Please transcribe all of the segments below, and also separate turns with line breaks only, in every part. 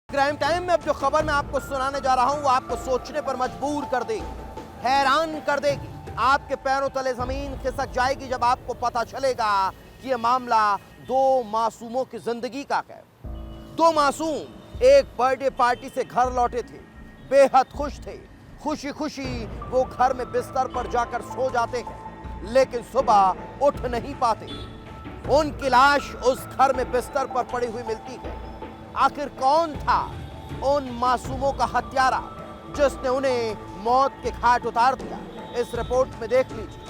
Crime time में अब जो खबर मैं आपको सुनाने जा रहा हूं वो आपको सोचने पर मजबूर कर देगी, हैरान कर देगी। आपके पैरों तले जमीन खिसक जाएगी जब आपको पता चलेगा कि यह मामला दो मासूमों की जिंदगी का है। दो मासूम एक बर्थडे पार्टी से घर लौटे थे, बेहद खुश थे। खुशी खुशी वो घर में बिस्तर पर जाकर सो जाते हैं, लेकिन सुबह उठ नहीं पाते। उनकी लाश उस घर में बिस्तर पर पड़ी हुई मिलती है। आखिर कौन था उन मासूमों का हत्यारा जिसने उन्हें मौत के घाट उतार दिया? इस रिपोर्ट में देख लीजिए।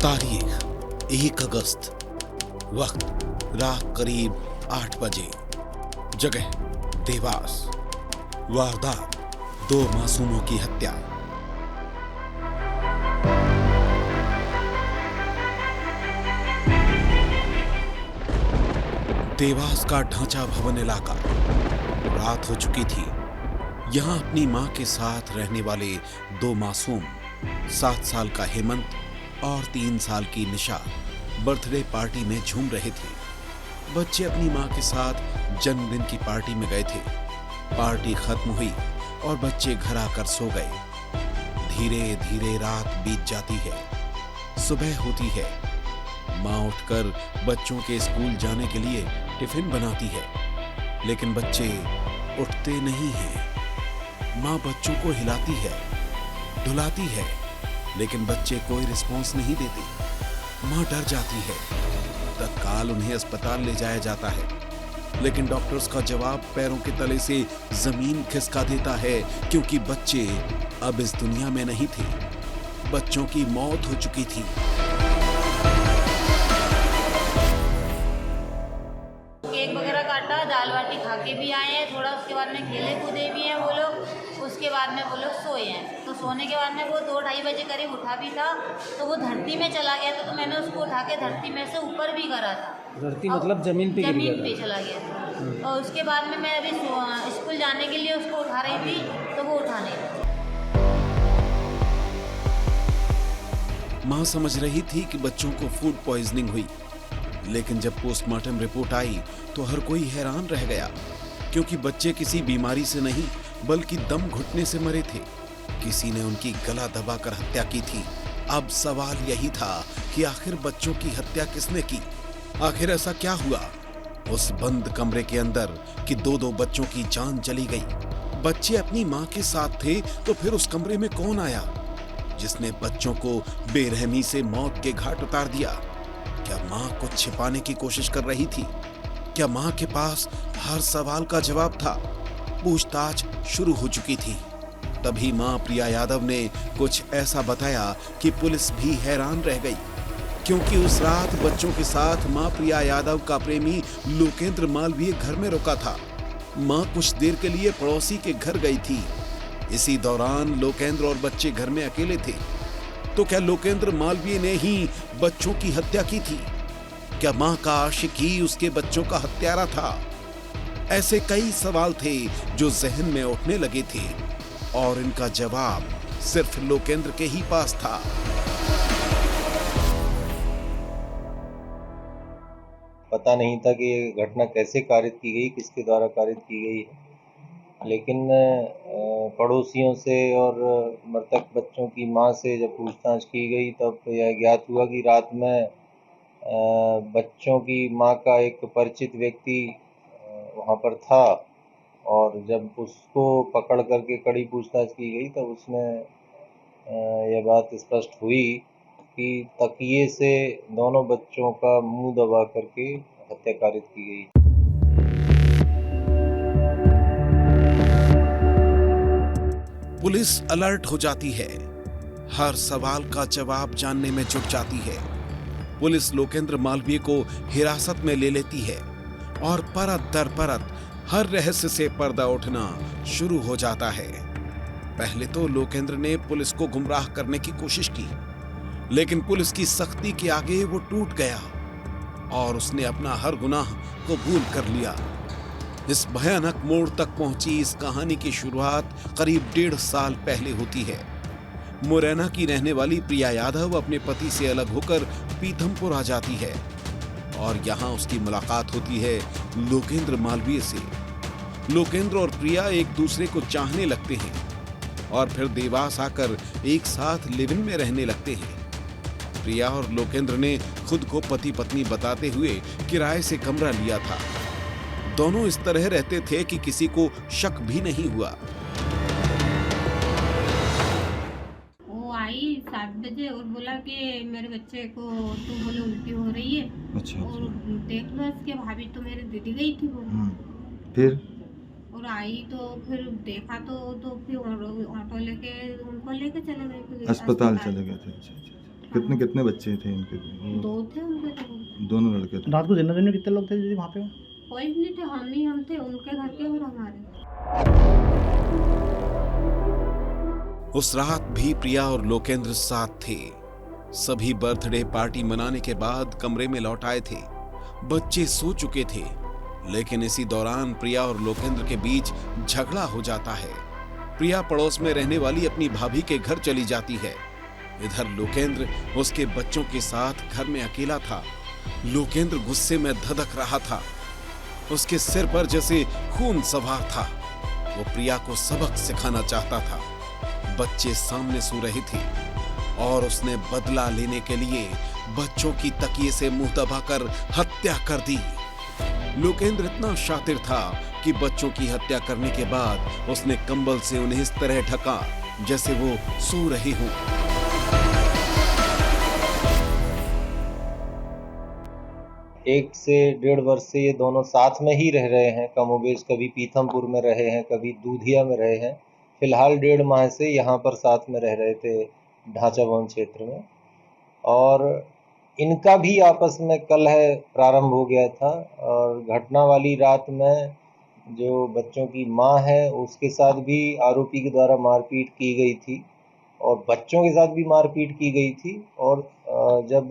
तारीख 1 अगस्त, वक्त रात करीब 8 बजे, जगह देवास, वारदात दो मासूमों की हत्या। देवास का ढांचा भवन इलाका। रात हो चुकी थी। यहां अपनी मां के साथ रहने वाले दो मासूम 7 साल का हेमंत और 3 साल की निशा बर्थडे पार्टी में झूम रहे थे। बच्चे अपनी मां के साथ जन्मदिन की पार्टी में गए थे। पार्टी खत्म हुई और बच्चे घर आकर सो गए। धीरे धीरे रात बीत जाती है, सुबह होती है। मां उठकर बच्चों के स्कूल जाने के लिए टिफिन बनाती है, लेकिन बच्चे उठते नहीं हैं। मां बच्चों को हिलाती है, डुलाती है, लेकिन बच्चे कोई रिस्पॉन्स नहीं देते। मां डर जाती है। तत्काल उन्हें अस्पताल ले जाया जाता है, लेकिन डॉक्टर्स का जवाब पैरों के तले से जमीन खिसका देता है, क्योंकि बच्चे अब इस दुनिया में नहीं थे। बच्चों की मौत हो चुकी थी।
केक वगैरह काटा, दाल बाटी खा के भी आए हैं थोड़ा, उसके बाद में खेले कूदे भी हैं वो लोग। उसके बाद में वो लोग सोए हैं, तो सोने के बाद में वो 2-2:30 बजे करीब उठा भी था, तो वो धरती में चला गया था। तो मैंने उसको उठा के धरती में से ऊपर भी करा था।
धरती मतलब जमीन पे
चला गया था। और उसके बाद में मैं अभी स्कूल जाने के लिए उसको उठा रही थी, तो वो उठा नहीं था।
मां समझ रही थी कि बच्चों को फूड पॉइजनिंग हुई, लेकिन जब पोस्टमार्टम रिपोर्ट आई तो हर कोई हैरान रह गया, क्योंकि बच्चे किसी बीमारी से नहीं बल्कि दम घुटने से मरे थे। किसी ने उनकी गला दबाकर हत्या की थी। अब सवाल यही था कि आखिर बच्चों की हत्या किसने की? आखिर ऐसा क्या हुआ उस बंद कमरे के अंदर कि दो बच्चों की जान चली गई? बच्चे अपनी मां के साथ थे, तो फिर उस कमरे में कौन आया जिसने बच्चों को बेरहमी से मौत के घाट उतार दिया? क्या मां कुछ छिपाने की कोशिश कर रही थी? क्या मां के पास हर सवाल का जवाब था? पूछताछ शुरू हो चुकी थी। तभी मां प्रिया यादव ने कुछ ऐसा बताया कि पुलिस भी हैरान रह गई, क्योंकि उस रात बच्चों के साथ मां प्रिया यादव का प्रेमी लोकेंद्र मालवीय घर में रुका था। मां कुछ देर के लिए पड़ोसी के घर गई थी। इसी दौरान लोकेंद्र और बच्चे घर में अकेले थे। तो क्या लोकेंद्र मालवीय ने ही बच्चों की हत्या की थी? क्या मां का आशिक ही उसके बच्चों का हत्यारा था? ऐसे कई सवाल थे जो जहन में उठने लगे थे, और इनका जवाब सिर्फ लोकेंद्र के ही पास था।
पता नहीं था कि ये घटना कैसे कारित की गई, किसके द्वारा कारित की गई है, लेकिन पड़ोसियों से और मृतक बच्चों की मां से जब पूछताछ की गई तब यह ज्ञात हुआ कि रात में बच्चों की मां का एक परिचित व्यक्ति वहाँ पर था, और जब उसको पकड़ करके कड़ी पूछताछ की गई तब उसमें यह बात स्पष्ट हुई कि तकिए से दोनों बच्चों का मुंह दबा करके हत्या कारित की गई।
पुलिस अलर्ट हो जाती है, हर सवाल का जवाब जानने में जुट जाती है। पुलिस लोकेंद्र मालवीय को हिरासत में ले लेती है और परत दर परत हर रहस्य से पर्दा उठना शुरू हो जाता है। पहले तो लोकेंद्र ने पुलिस को गुमराह करने की कोशिश की, लेकिन पुलिस की सख्ती के आगे वो टूट गया और उसने अपना हर गुनाह कबूल कर लिया। इस भयानक मोड़ तक पहुंची इस कहानी की शुरुआत करीब 1.5 साल पहले होती है। मुरैना की रहने वाली प्रिया यादव अपने पति से अलग होकर पीथमपुर आ जाती है और यहाँ उसकी मुलाकात होती है लोकेंद्र मालवीय से। लोकेंद्र और प्रिया एक दूसरे को चाहने लगते हैं और फिर देवास आकर एक साथ लिव इन में रहने लगते हैं। प्रिया और लोकेंद्र ने खुद को पति पत्नी बताते हुए किराए से कमरा लिया था। दोनों इस तरह रहते थे कि किसी को शक भी नहीं हुआ।
वो आई 7 बजे और बोला कि मेरे बच्चे को तो बोले उल्टी हो रही है।
अच्छा
और देख लो इसके भाभी तो मेरी दीदी गई थी वो।
फिर
और आई तो फिर देखा तो फिर ऑटो लेके उनको लेके चले गए फिर
अस्पताल चले गए थे। अच्छा। कितने बच्चे थे इनके?
2 थे उनके तो।
दोनों लड़के थे।
रात को जिन्ना दिन में कितने लोग थे दीदी वहाँ पे?
कोई भी नहीं थे, हम थे उनके घर के और हमारे।
उस रात भी प्रिया और लोकेंद्र साथ थे। सभी बर्थडे पार्टी मनाने के बाद कमरे में लौट आए थे। बच्चे सो चुके थे, लेकिन इसी दौरान प्रिया और लोकेंद्र के बीच झगड़ा हो जाता है। प्रिया पड़ोस में रहने वाली अपनी भाभी के घर चली जाती है। इधर लोकेंद्र उसके बच्चों के साथ घर में अकेला था। लोकेंद्र गुस्से में धधक रहा था। उसके सिर पर जैसे खून सवार था। वो प्रिया को सबक सिखाना चाहता था। बच्चे सामने सो रहे थे और उसने बदला लेने के लिए बच्चों की तकिए से मुंह दबाकर हत्या कर दी। लोकेंद्र इतना शातिर था कि बच्चों की हत्या करने के बाद उसने कंबल से उन्हें इस तरह ढका जैसे वो सो रहे हों।
1 से 1.5 वर्ष से ये दोनों साथ में ही रह रहे हैं। कमोबेश कभी पीथमपुर में रहे हैं, कभी दूधिया में रहे हैं। फिलहाल 1.5 माह से यहाँ पर साथ में रह रहे थे ढांचा भवन क्षेत्र में। और इनका भी आपस में कलह प्रारंभ हो गया था। और घटना वाली रात में जो बच्चों की माँ है उसके साथ भी आरोपी के द्वारा मारपीट की गई थी और बच्चों के साथ भी मारपीट की गई थी। और जब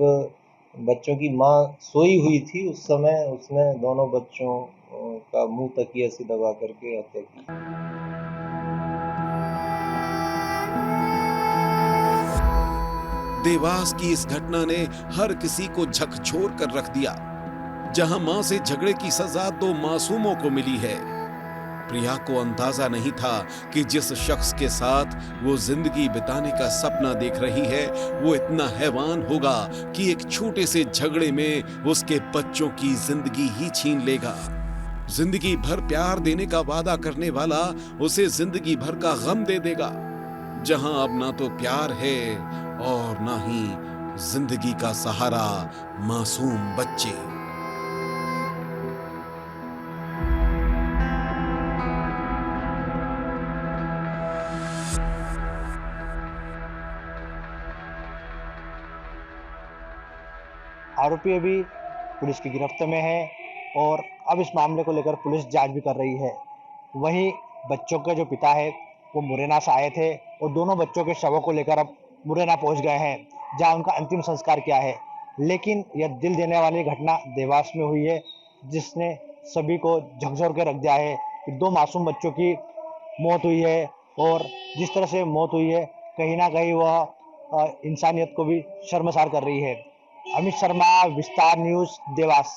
बच्चों की माँ सोई हुई थी उस समय उसने दोनों बच्चों का मुंह तकिया से दबा करके हत्या की।
देवास की इस घटना ने हर किसी को झकझोर कर रख दिया। जहां मां से झगड़े की सजा 2 मासूमों को मिली है। प्रिया को अंदाजा नहीं था कि जिस शख्स के साथ वो जिंदगी बिताने का सपना देख रही है वो इतना हैवान होगा कि एक छोटे से झगड़े में उसके बच्चों की जिंदगी ही छीन लेगा। जिंदगी भर प्यार देने का वादा करने वाला उसे जिंदगी भर का गम दे देगा। जहां अब ना तो प्यार है और ना ही जिंदगी का सहारा मासूम बच्चे।
आरोपी अभी पुलिस की गिरफ्त में है और अब इस मामले को लेकर पुलिस जांच भी कर रही है। वहीं बच्चों के जो पिता है वो मुरैना से आए थे और दोनों बच्चों के शवों को लेकर अब मुरैना पहुंच गए हैं जहां उनका अंतिम संस्कार किया है। लेकिन यह दिल देने वाली घटना देवास में हुई है जिसने सभी को झकझोर के रख दिया है कि 2 मासूम बच्चों की मौत हुई है और जिस तरह से मौत हुई है कहीं ना कहीं वह इंसानियत को भी शर्मसार कर रही है। अमित शर्मा, विस्तार न्यूज़, देवास।